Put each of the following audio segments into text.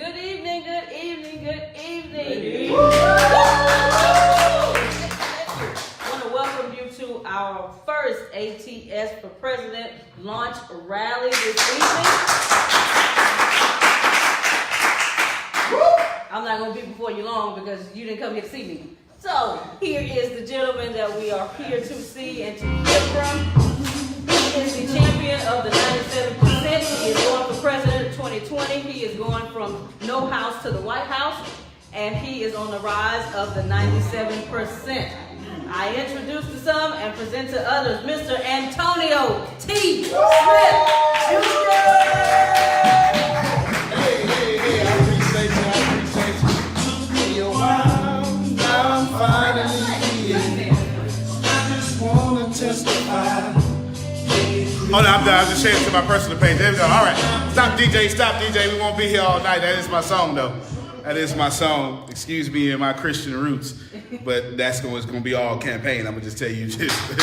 Good evening, good evening, good evening. Good evening. I want to welcome you to our first ATS for President launch rally this evening. I'm not going to be before you long because you didn't come here to see me. So, here is the gentleman that we are here to see and to hear from. He is the champion of the 97%. He is going for president of 2020. He is going from no house to the White House. And he is on the rise of the 97%. I introduce to some and present to others, Mr. Antonio T. Smith. Hey, I appreciate you. I'm finally here. I just want to testify. Oh, no, I'm done. I'm just sharing it to my personal page. There we go. All right. Stop, DJ. We won't be here all night. That is my song, though. That is my song. Excuse me and my Christian roots, but it's going to be all campaign. I'm going to just tell you just. I'm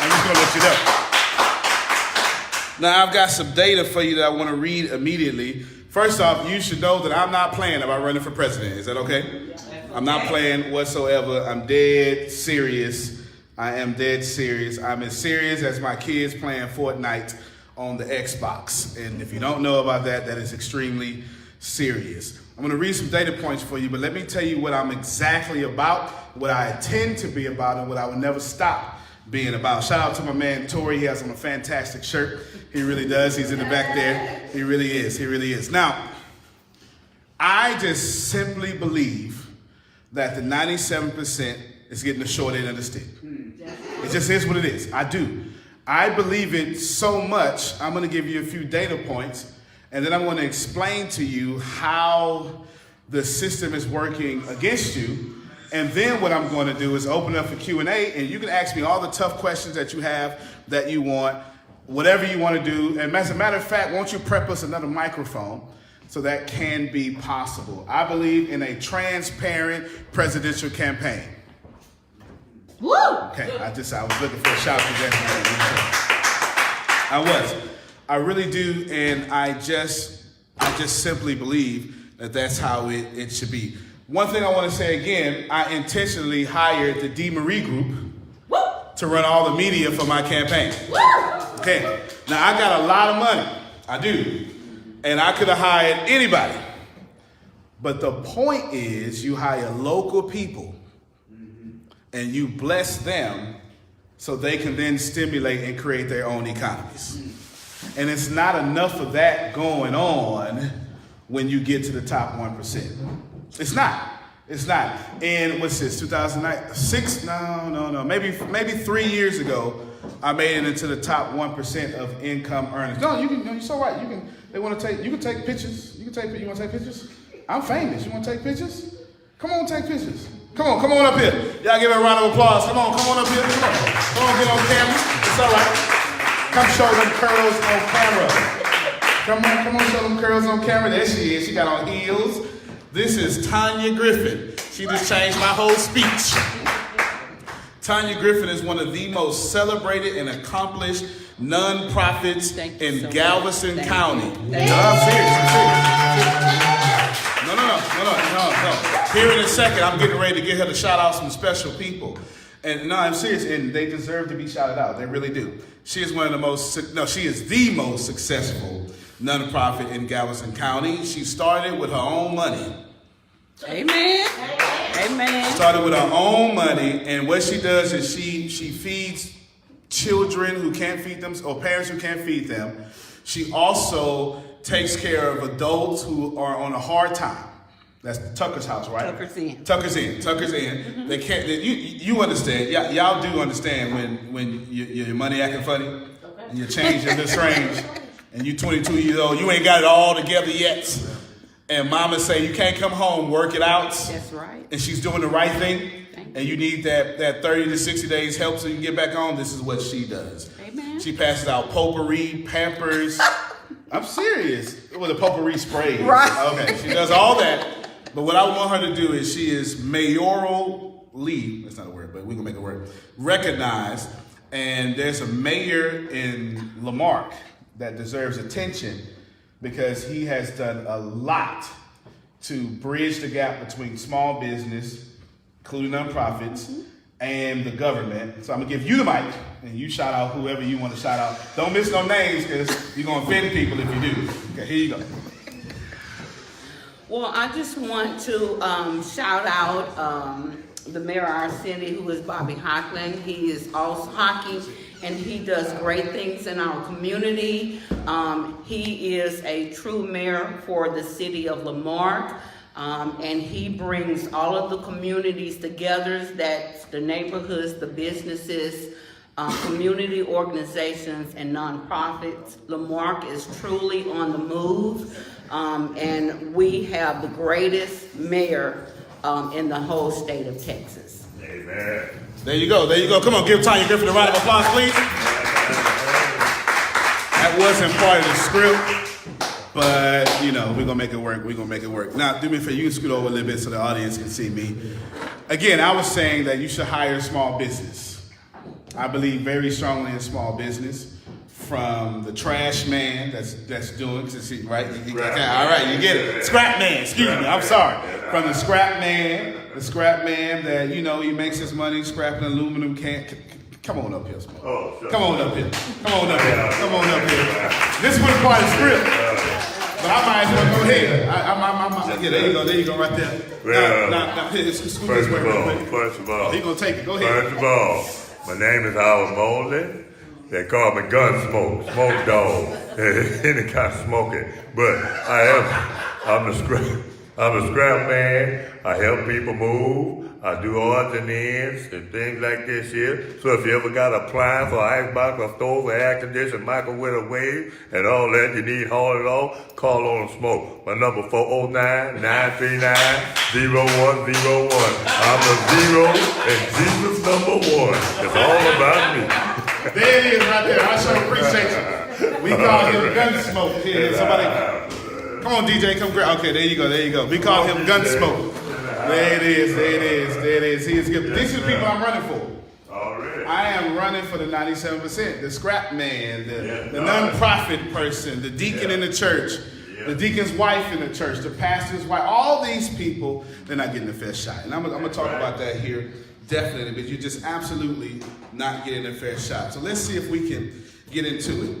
just going to let you know. Now, I've got some data for you that I want to read immediately. First off, you should know that I'm not playing about running for president. Is that okay? I'm not playing whatsoever. I'm dead serious. I am dead serious. I'm as serious as my kids playing Fortnite on the Xbox. And if you don't know about that, that is extremely serious. I'm going to read some data points for you, but let me tell you what I'm exactly about, what I intend to be about, and what I will never stop being about. Shout out to my man, Tori. He has on a fantastic shirt. He really does. He's in the back there. He really is. He really is. Now, I just simply believe that the 97% is getting the short end of the stick. It just is what it is. I do. I believe it so much, I'm going to give you a few data points, and then I'm going to explain to you how the system is working against you. And then what I'm going to do is open up for Q&A, and you can ask me all the tough questions that you have, that you want, whatever you want to do. And as a matter of fact, won't you prep us another microphone so that can be possible? I believe in a transparent presidential campaign. Woo! Okay, I was looking for a shout to that. I really do, and I just simply believe that that's how it should be. One thing I want to say again, I intentionally hired the D. Marie Group to run all the media for my campaign. Okay, now I got a lot of money, I do, and I could have hired anybody. But the point is, you hire local people and you bless them so they can then stimulate and create their own economies. And it's not enough of that going on when you get to the top 1%. It's not. And what's this, 2006? No. Maybe 3 years ago, I made it into the top 1% of income earners. No, you're so right. You can take pictures. You want to take pictures? I'm famous. You want to take pictures? Come on, take pictures. Come on up here. Y'all give it a round of applause. Come on up here. Come on, get on camera. It's all right. Come show them curls on camera. Come on, show them curls on camera. There she is. She got on heels. This is Tanya Griffin. She just changed my whole speech. Tanya Griffin is one of the most celebrated and accomplished nonprofits in Galveston County. No, I'm serious. No. Here in a second, I'm getting ready to get her to shout out some special people. And no, I'm serious, and they deserve to be shouted out. They really do. She is the most successful nonprofit in Galveston County. She started with her own money. Amen. Started with her own money, and what she does is she feeds children who can't feed them, or parents who can't feed them. She also takes care of adults who are on a hard time. That's Tucker's house, right? Tucker's in. Mm-hmm. They can't. You understand? Y'all do understand when your money acting funny, and your change is strange, and you 22 years old, you ain't got it all together yet, and mama say you can't come home, work it out. That's right. And she's doing the right thing, and you need that 30 to 60 days help so you can get back on. This is what she does. Amen. She passes out potpourri, Pampers. I'm serious. It was a potpourri spray. Right. Okay. She does all that. But what I want her to do is she is mayorally, that's not a word, but we're going to make it work, recognized. And there's a mayor in Lamarck that deserves attention because he has done a lot to bridge the gap between small business, including nonprofits, and the government. So I'm gonna give you the mic, and you shout out whoever you want to shout out. Don't miss no names, because you're gonna offend people if you do. Okay, here you go. Well, I just want to shout out the mayor of our city, who is Bobby Hockland. He is also hockey, and he does great things in our community. He is a true mayor for the city of Lamarck, and he brings all of the communities together, that's the neighborhoods, the businesses, community organizations, and nonprofits. Lamarck is truly on the move, and we have the greatest mayor in the whole state of Texas. Amen. There you go. There you go. Come on, give Tanya Griffin a round of applause, please. That wasn't part of the script, but you know, we're gonna make it work. We're gonna make it work. Now, do me a favor, you can scoot over a little bit so the audience can see me. Again, I was saying that you should hire small business. I believe very strongly in small business. From the trash man that's doing, right? Okay, all right, you get it. Scrap man, excuse me, I'm sorry. From the scrap man that, you know, he makes his money scrapping aluminum can. Come on up here, Smoke. Oh, sure. Come on up here. Come on up here. Come on up here. This was part of the script. But I might as well go ahead. Yeah, there you go, right there. Well, now, here, scoot this way real quick. First of all, He gonna take it, go ahead. First of all, my name is Howard Mosley. They call me Gunsmoke, Smoke Dog, any kind of smoking. But I'm a scrap man. I help people move. I do odds and ends and things like this here. So if you ever got a appliance for icebox or stove or air conditioner, microwave and all that, you need haul it off, call on Smoke. My number 409-939-0101. I'm the zero and Jesus number one. It's all about me. There it is right there. I sure appreciate you. We call him Gunsmoke here. Somebody, come on, DJ, come grab. Okay, there you go. We call him Gunsmoke. There it is. He is good. These are the people I'm running for. Already. I am running for the 97%, the scrap man, the non-profit person, the deacon in the church, the deacon's wife in the church, the pastor's wife. All these people, they're not getting a fair shot. And I'm going to talk about that here. Definitely, but you're just absolutely not getting a fair shot. So let's see if we can get into it.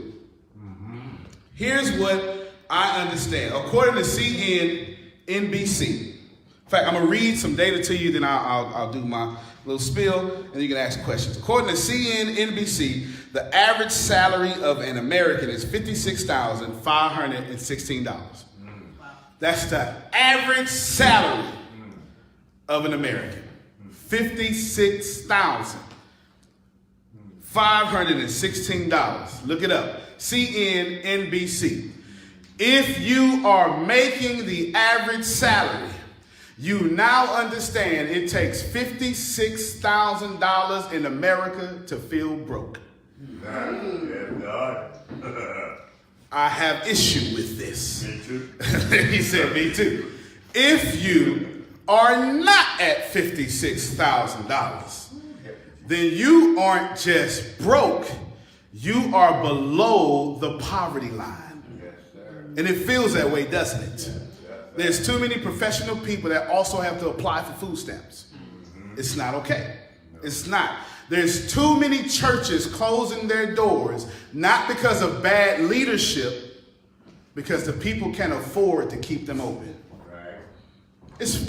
Here's what I understand. According to CNBC, in fact, I'm going to read some data to you, then I'll do my little spiel, and you can ask questions. According to CNBC, the average salary of an American is $56,516. That's the average salary of an American. $56,516. Look it up. CNBC. If you are making the average salary, you now understand it takes $56,000 in America to feel broke. I have issue with this. Me too. He said, me too. If you are not at $56,000, then you aren't just broke, you are below the poverty line. And it feels that way, doesn't it? There's too many professional people that also have to apply for food stamps. It's not okay. It's not. There's too many churches closing their doors, not because of bad leadership, because the people can't afford to keep them open. It's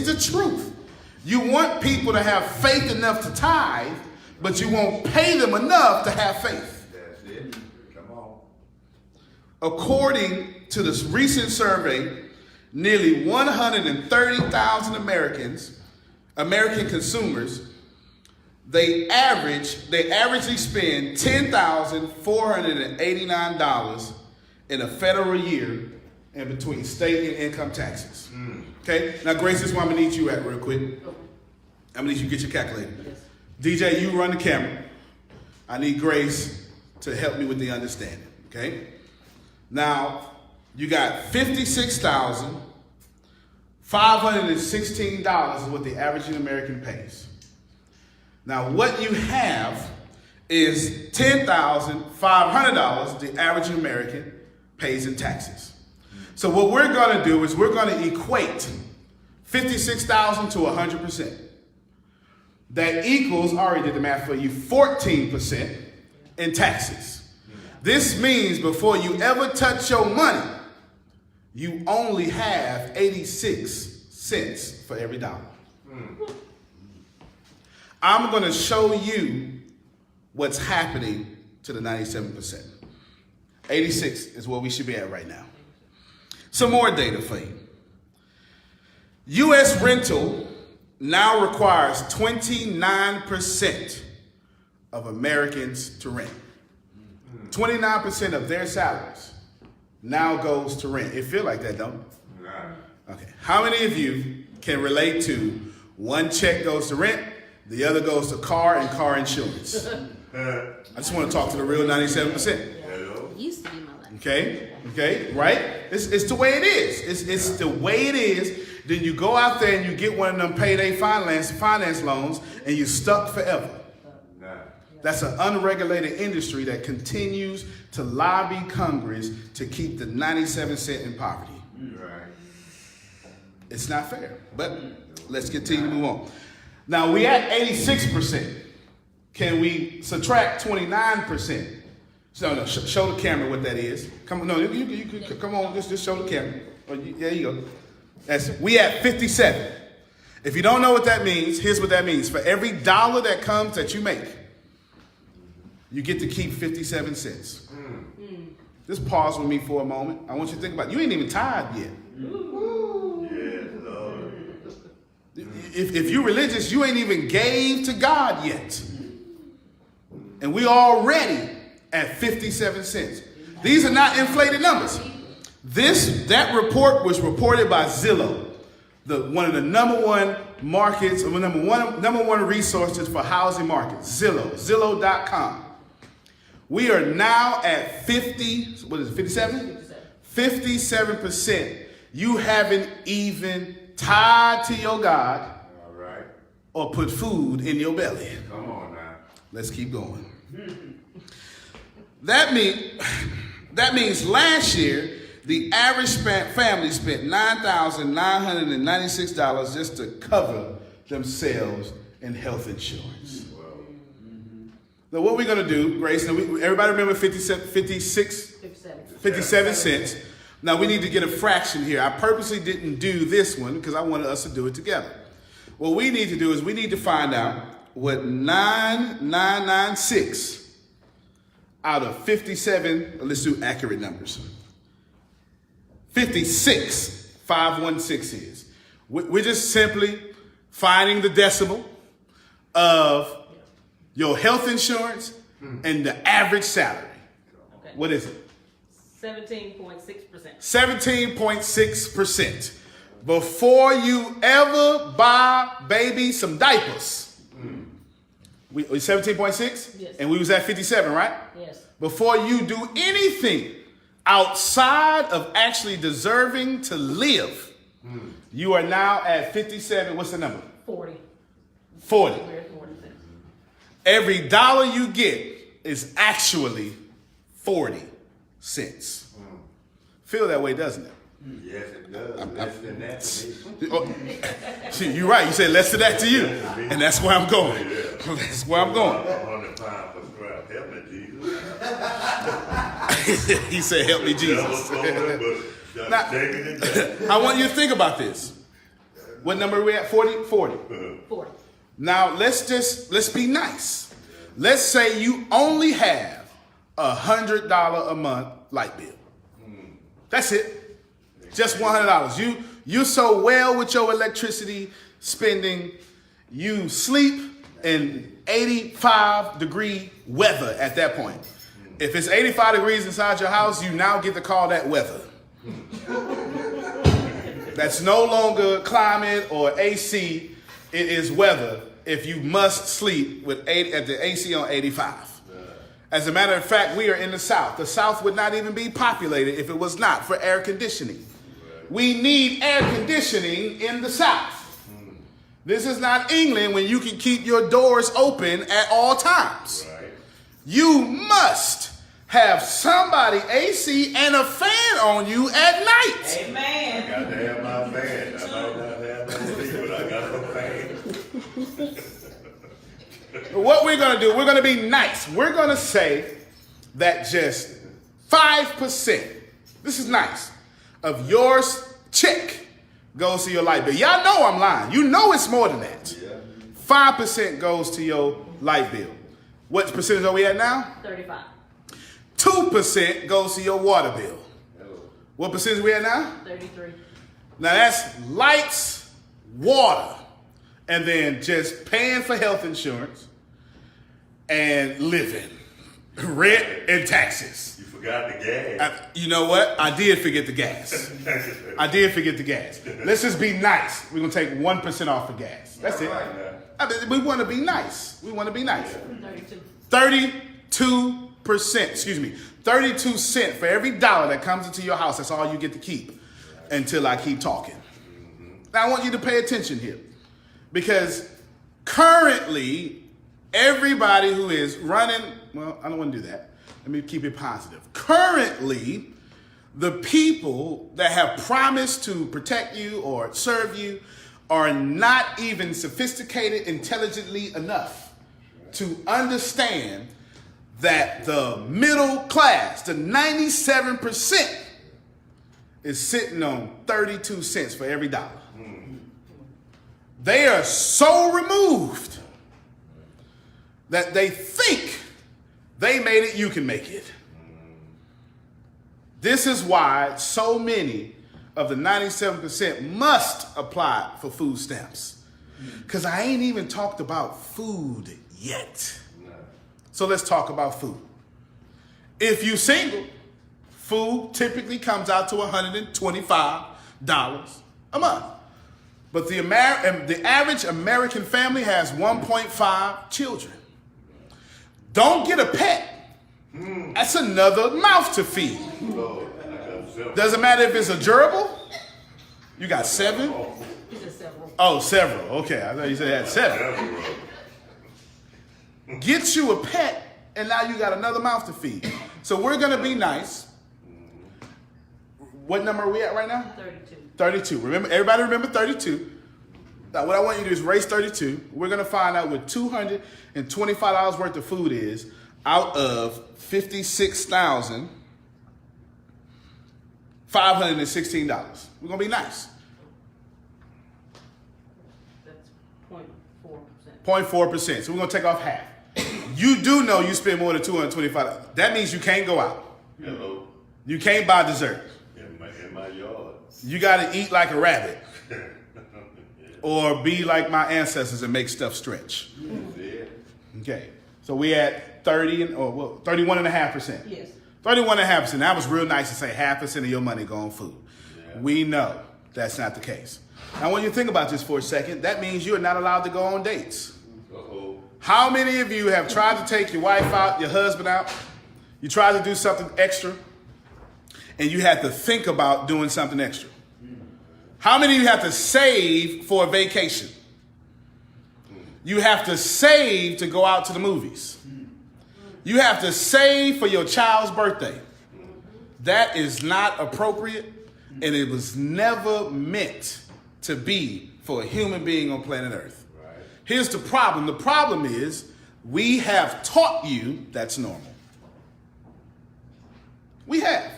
the truth. You want people to have faith enough to tithe, but you won't pay them enough to have faith. That's it. Come on. According to this recent survey, nearly 130,000 American consumers, they averagely spend $10,489 in a federal year in between state and income taxes. Okay, now Grace, this is where I'm gonna need you at real quick. I'm gonna need you to get your calculator. DJ, you run the camera. I need Grace to help me with the understanding, okay? Now, you got $56,516 is what the average American pays. Now, what you have is $10,500 the average American pays in taxes. So what we're going to do is we're going to equate 56,000 to 100%. That equals, I already did the math for you, 14% in taxes. This means before you ever touch your money, you only have 86 cents for every dollar. I'm going to show you what's happening to the 97%. 86 is where we should be at right now. Some more data for you. U.S. rental now requires 29% of Americans to rent. 29% of their salaries now goes to rent. It feel like that, don't it? Okay. How many of you can relate to one check goes to rent, the other goes to car and car insurance? I just want to talk to the real 97%. Used to be my life. Okay, right? It's the way it is. It's the way it is. Then you go out there and you get one of them payday finance loans and you're stuck forever. That's an unregulated industry that continues to lobby Congress to keep the 97% in poverty. It's not fair, but let's continue to move on. Now we at 86%. Can we subtract 29%? No, show the camera what that is. Come on, no, you come on, just show the camera. There you go. We at 57. If you don't know what that means, here's what that means. For every dollar that comes that you make, you get to keep 57 cents. Just pause with me for a moment. I want you to think about it. You ain't even tithed yet. If you're religious, you ain't even gave to God yet. And we already at 57 cents. These are not inflated numbers. That report was reported by Zillow, one of the number one markets, or number one resources for housing markets. Zillow.com. We are now at 57? 57%. You haven't even tied to your God or put food in your belly. Come on now. Let's keep going. That means last year, the average family spent $9,996 just to cover themselves in health insurance. Now, what we're going to do, Grace, everybody remember 57 cents. Now, we need to get a fraction here. I purposely didn't do this one because I wanted us to do it together. What we need to do is we need to find out what 9996 out of 57, let's do accurate numbers. 516 is. We're just simply finding the decimal of your health insurance and the average salary. Okay. What is it? 17.6%. 17.6%. Before you ever buy baby some diapers. We 17.6? Yes. And we was at 57, right? Yes. Before you do anything outside of actually deserving to live, you are now at 57. What's the number? 40. 40. We're at 40 cents. Every dollar you get is actually 40 cents. Feel that way, doesn't it? Yes, it does. Less than that to me. Oh, see, you're right. You said less of that to you. And that's where I'm going. That's where I'm going. 100 pounds for scrap. Help me, Jesus. He said, help me, Jesus. Now, Taking it down. I want you to think about this. What number are we at? 40? 40. 40. Now, let's be nice. Let's say you only have $100 a month light bill. That's it. Just $100. You're so well with your electricity spending, you sleep in 85-degree weather at that point. If it's 85 degrees inside your house, you now get to call that weather. That's no longer climate or AC. It is weather if you must sleep at the AC on 85. As a matter of fact, we are in the South. The South would not even be populated if it was not for air conditioning. We need air conditioning in the South. This is not England when you can keep your doors open at all times. You must have somebody AC and a fan on you at night. Amen. Got to have my fan. I might not have no sleep, but I got no fan. What we're going to do, we're going to be nice. We're going to say that just 5%, this is nice, of your check goes to your light bill. Y'all know I'm lying. You know it's more than that. 5% goes to your light bill. What percentage are we at now? 35. 2% goes to your water bill. What percentage are we at now? 33. Now that's lights, water, and then just paying for health insurance and living, rent and taxes. You forgot the gas. You know what? I did forget the gas. I did forget the gas. Let's just be nice. We're going to take 1% off of gas. That's it. I mean, we want to be nice. We want to be nice. 32. 32%, excuse me, 32 cents for every dollar that comes into your house. That's all you get to keep until I keep talking. Now I want you to pay attention here because currently everybody who is running, well, I don't want to do that. Let me keep it positive. Currently, the people that have promised to protect you or serve you are not even sophisticated intelligently enough to understand that the middle class, the 97%, is sitting on 32 cents for every dollar. They are so removed that they think they made it, you can make it. This is why so many of the 97% must apply for food stamps. Because I ain't even talked about food yet. So let's talk about food. If you single, food typically comes out to $125 a month. But the average American family has 1.5 children. Don't get a pet. That's another mouth to feed. Doesn't matter if it's a gerbil. You got 7? He said several. Oh, several. Okay, I thought you said you had 7. Get you a pet, and now you got another mouth to feed. So we're going to be nice. What number are we at right now? 32. 32. Remember, everybody remember 32. Now, what I want you to do is raise 32. We're going to find out what $225 worth of food is out of $56,516. We're going to be nice. That's 0.4%. 0.4%. So we're going to take off half. You do know you spend more than $225. That means you can't go out. Hello. You can't buy dessert. In my yard. You got to eat like a rabbit. Or be like my ancestors and make stuff stretch. Okay. So we at 31.5%. Yes. 31.5%. That was real nice to say 0.5% of your money go on food. Yeah. We know that's not the case. Now, when you think about this for a second, that means you're not allowed to go on dates. How many of you have tried to take your wife out, your husband out? You tried to do something extra, and you had to think about doing something extra? How many of you have to save for a vacation? You have to save to go out to the movies. You have to save for your child's birthday. That is not appropriate, and it was never meant to be for a human being on planet Earth. Here's the problem. The problem is we have taught you that's normal. We have.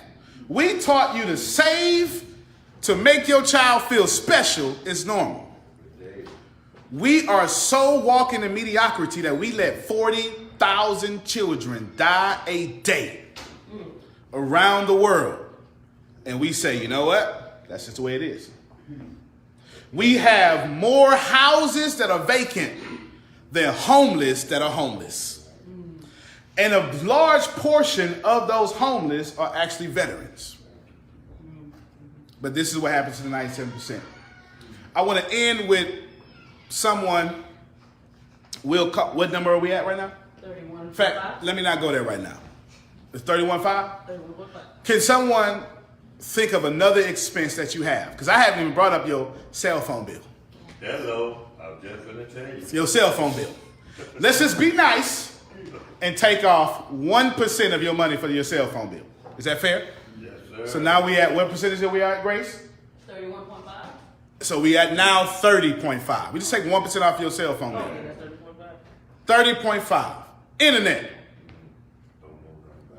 We taught you to save to make your child feel special is normal. We are so walking in mediocrity that we let 40,000 children die a day around the world. And we say, you know what? That's just the way it is. We have more houses that are vacant than homeless that are homeless. And a large portion of those homeless are actually veterans. But this is what happens to the 97%. I want to end with someone. What number are we at right now? 31. In fact, let me not go there right now. It's 31.5? 31.5. Can someone think of another expense that you have? Because I haven't even brought up your cell phone bill. Hello. I was just going to tell you. Your cell phone bill. Let's just be nice and take off 1% of your money for your cell phone bill. Is that fair? Yes, sir. So now we at what percentage are we at, Grace? 31.5. So we at now 30.5. We just take 1% off your cell phone. Okay, that's 30.5. 30.5. Internet.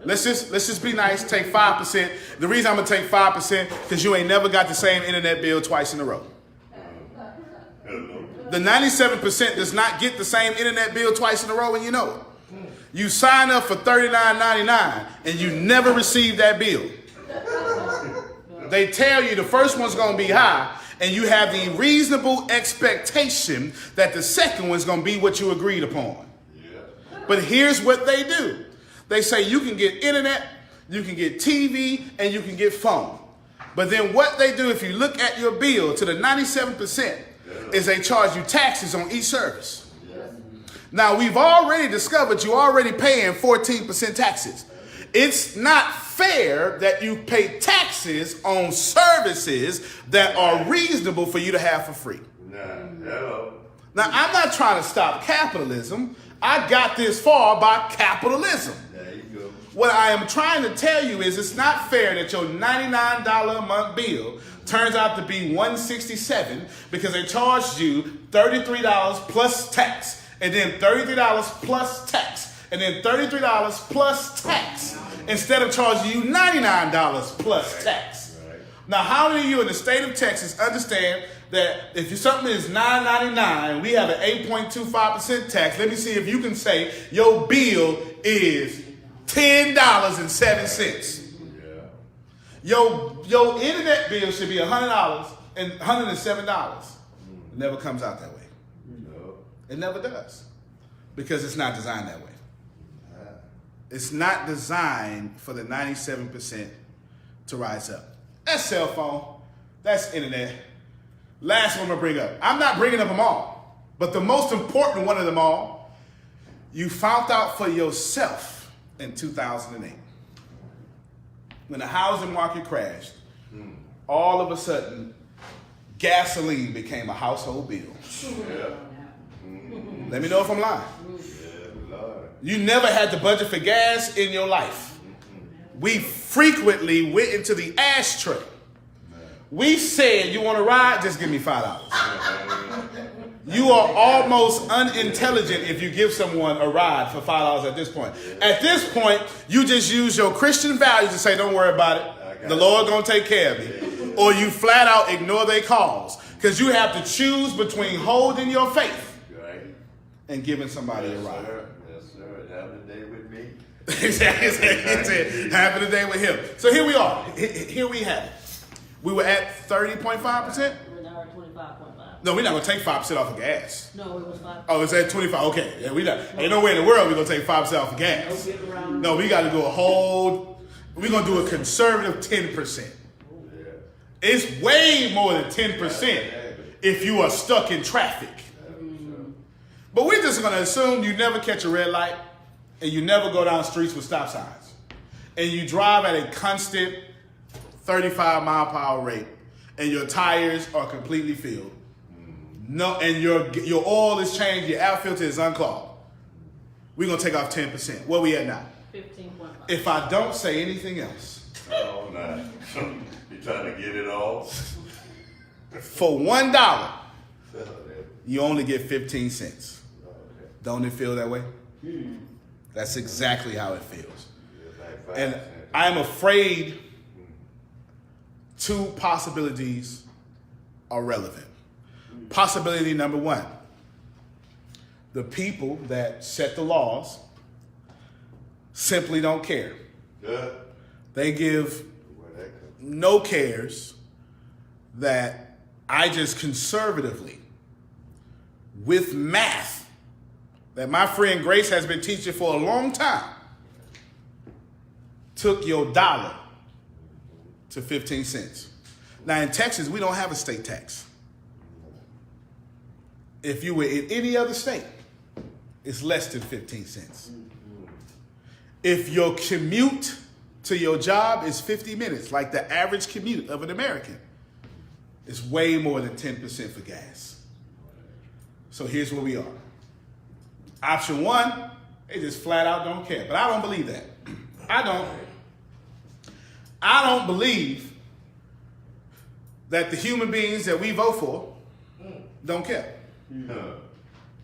Let's just be nice. Take 5%. The reason I'm gonna take 5% because you ain't never got the same internet bill twice in a row. The 97% does not get the same internet bill twice in a row, and you know it. You sign up for $39.99 and you never receive that bill. They tell you the first one's gonna be high, and you have the reasonable expectation that the second one's gonna be what you agreed upon. But here's what they do. They say you can get internet, you can get TV, and you can get phone. But then what they do, if you look at your bill to the 97%, is they charge you taxes on each service. Now, we've already discovered you're already paying 14% taxes. It's not fair that you pay taxes on services that are reasonable for you to have for free. Now, I'm not trying to stop capitalism. I got this far by capitalism. There you go. What I am trying to tell you is it's not fair that your $99 a month bill turns out to be $167 because they charged you $33 plus tax, and then $33 plus tax, and then $33 plus tax, instead of charging you $99 plus tax. Now, how many of you in the state of Texas understand that if something is $9.99, we have an 8.25% tax? Let me see if you can say your bill is $10.07. Your internet bill should be $100 and $107. It never comes out that way. It never does, because it's not designed that way. It's not designed for the 97% to rise up. That's cell phone. That's internet. Last one I'm gonna bring up. I'm not bringing up them all, but the most important one of them all, you found out for yourself in 2008. When the housing market crashed, all of a sudden, gasoline became a household bill. Let me know if I'm lying. You never had to budget for gas in your life. We frequently went into the ashtray. We said, you want to ride? Just give me $5. You are almost unintelligent if you give someone a ride for $5 at this point. At this point, you just use your Christian values to say, don't worry about it. The Lord gonna take care of me. Or you flat out ignore their calls. Because you have to choose between holding your faith and giving somebody a ride. Yes, sir. Have a day with me. Exactly. Happy today with him. So here we are. Here we have it. We were at 30.5%. We're now at 25.5. No, we're not gonna take 5% off of gas. No, it was 5. Oh, it's at 25. Okay, yeah, we not. Ain't no way in the world we're gonna take 5% off of gas. No, we got to do a whole. We're gonna do a conservative 10%. It's way more than 10% if you are stuck in traffic. But we're just gonna assume you never catch a red light, and you never go down streets with stop signs, and you drive at a constant 35 mile per hour rate, and your tires are completely filled. No, and your oil is changed, your air filter is unclogged. We're gonna take off 10%. Where we at now? 15.5. If I don't say anything else, Oh, nah. You trying to get it all? for $1, you only get 15 cents. Don't it feel that way? That's exactly how it feels. And I'm afraid two possibilities are relevant. Possibility number one, the people that set the laws simply don't care. They give no cares that I just conservatively, with math, that my friend Grace has been teaching for a long time, took your dollar to 15 cents. Now in Texas, we don't have a state tax. If you were in any other state, it's less than 15 cents. If your commute to your job is 50 minutes, like the average commute of an American, it's way more than 10% for gas. So here's where we are. Option one, they just flat out don't care. But I don't believe that. I don't. I don't believe that the human beings that we vote for don't care. No.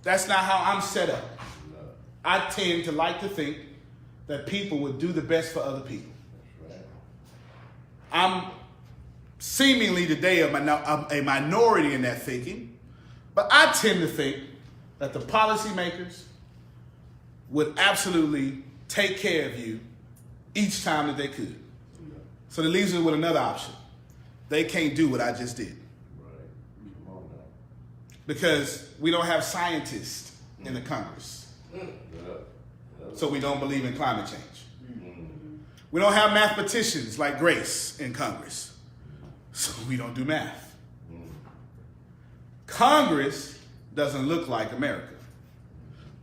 That's not how I'm set up. I tend to like to think that people would do the best for other people. I'm seemingly today a minority in that thinking, but I tend to think that the policymakers would absolutely take care of you each time that they could. So that leaves us with another option. They can't do what I just did. Because we don't have scientists in the Congress. So we don't believe in climate change. We don't have mathematicians like Grace in Congress. So we don't do math. Congress doesn't look like America.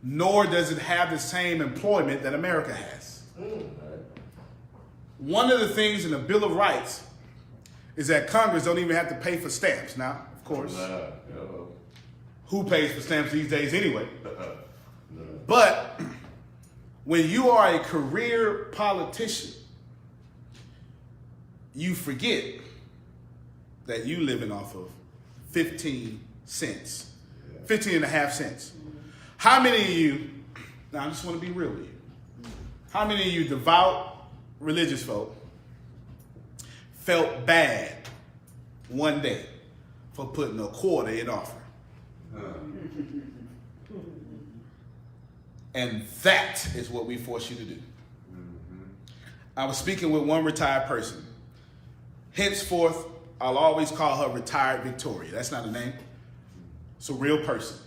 Nor does it have the same employment that America has. One of the things in the Bill of Rights is that Congress don't even have to pay for stamps. Now, of course, who pays for stamps these days anyway? But when you are a career politician, you forget that you living off of 15 cents, 15 and a half cents. How many of you, now I just want to be real with you, how many of you devout religious folk felt bad one day for putting a quarter in offering? And that is what we force you to do. I was speaking with one retired person. Henceforth, I'll always call her Retired Victoria. That's not a name. It's a real person.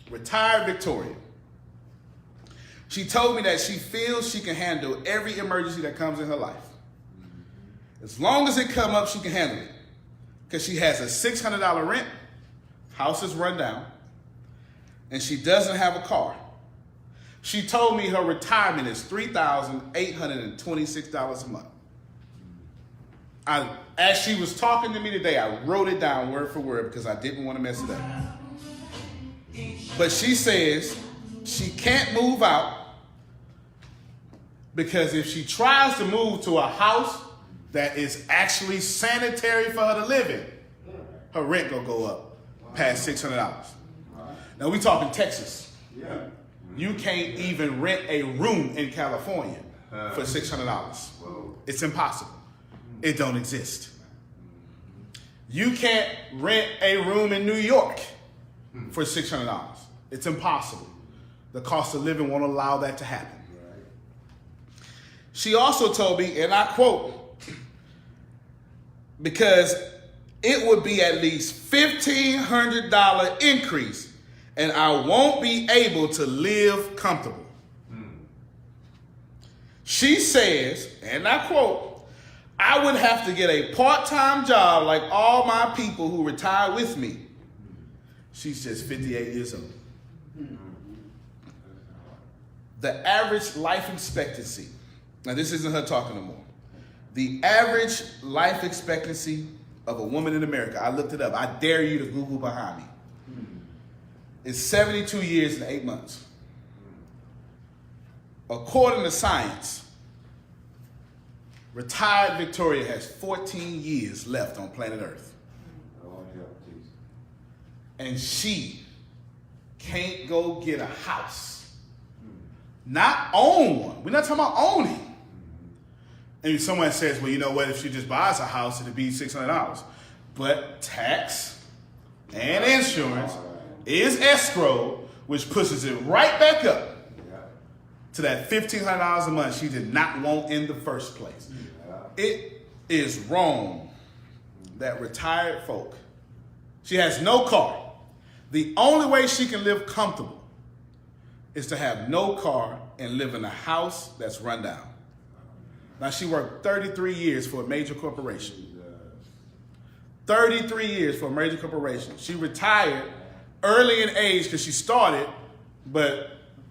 Retired Victoria. She told me that she feels she can handle every emergency that comes in her life. As long as it come up, she can handle it. Because she has a $600 rent, house is run down, and she doesn't have a car. She told me her retirement is $3,826 a month. As she was talking to me today, I wrote it down word for word because I didn't want to mess it up. But she says she can't move out because if she tries to move to a house that is actually sanitary for her to live in, her rent gonna go up past $600. Now we talking Texas. You can't even rent a room in California for $600. It's impossible. It don't exist. You can't rent a room in New York for $600. It's impossible. The cost of living won't allow that to happen. She also told me, and I quote, because it would be at least $1,500 increase and I won't be able to live comfortable. She says, and I quote, I would have to get a part-time job like all my people who retire with me. She's just 58 years old. The average life expectancy, now this isn't her talking no more. The average life expectancy of a woman in America, I looked it up, I dare you to Google behind me, is 72 years and 8 months. According to science, retired Victoria has 14 years left on planet Earth. And she can't go get a house. Not own one. We're not talking about owning. And someone says, well, you know what, if she just buys a house, it'd be $600. But tax and insurance is escrow, which pushes it right back up to that $1,500 a month she did not want in the first place. It is wrong that retired folk, she has no car. The only way she can live comfortable is to have no car and live in a house that's run down. Now, she worked 33 years for a major corporation. 33 years for a major corporation. She retired early in age because she started, but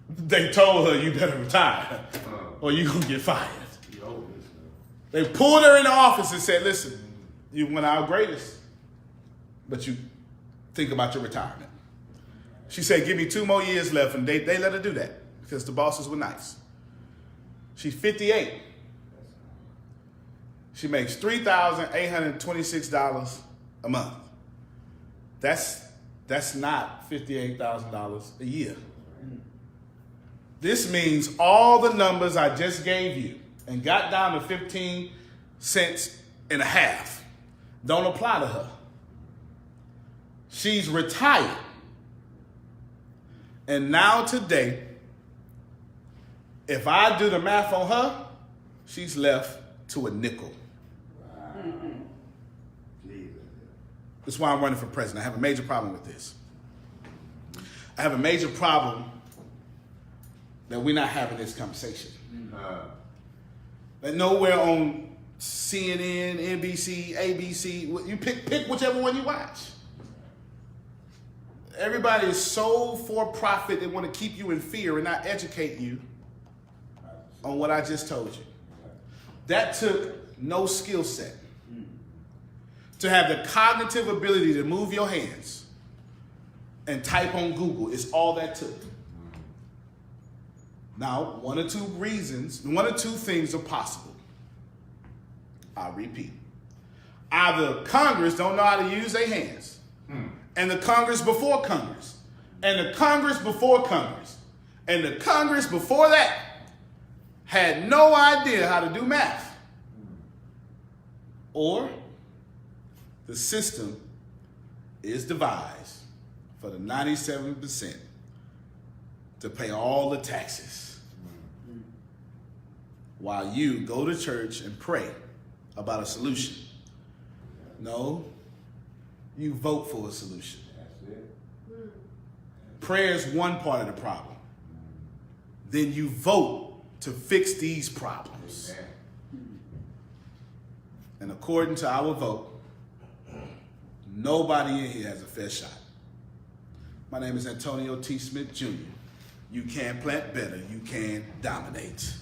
they told her, you better retire or you're going to get fired. They pulled her in the office and said, listen, you went our greatest, but you think about your retirement. She said, give me 2 more years left, and they let her do that because the bosses were nice. She's 58. She makes $3,826 a month. That's not $58,000 a year. This means all the numbers I just gave you and got down to 15 cents and a half don't apply to her. She's retired. And now today, if I do the math on her, she's left to a nickel. That's why I'm running for president. I have a major problem with this. I have a major problem that we're not having this conversation. That nowhere on CNN, NBC, ABC, you pick whichever one you watch. Everybody is so for profit, they want to keep you in fear and not educate you on what I just told you. That took no skill set. To have the cognitive ability to move your hands and type on Google is all that took. Now, one or two things are possible. I'll repeat. Either Congress don't know how to use their hands, and the Congress before Congress, and the Congress before Congress, and the Congress before that had no idea how to do math. Or the system is devised for the 97% to pay all the taxes while you go to church and pray about a solution. No, you vote for a solution. Prayer is one part of the problem. Then you vote to fix these problems. And according to our vote, nobody in here has a fair shot. My name is Antonio T. Smith Jr. You can plant better, you can dominate.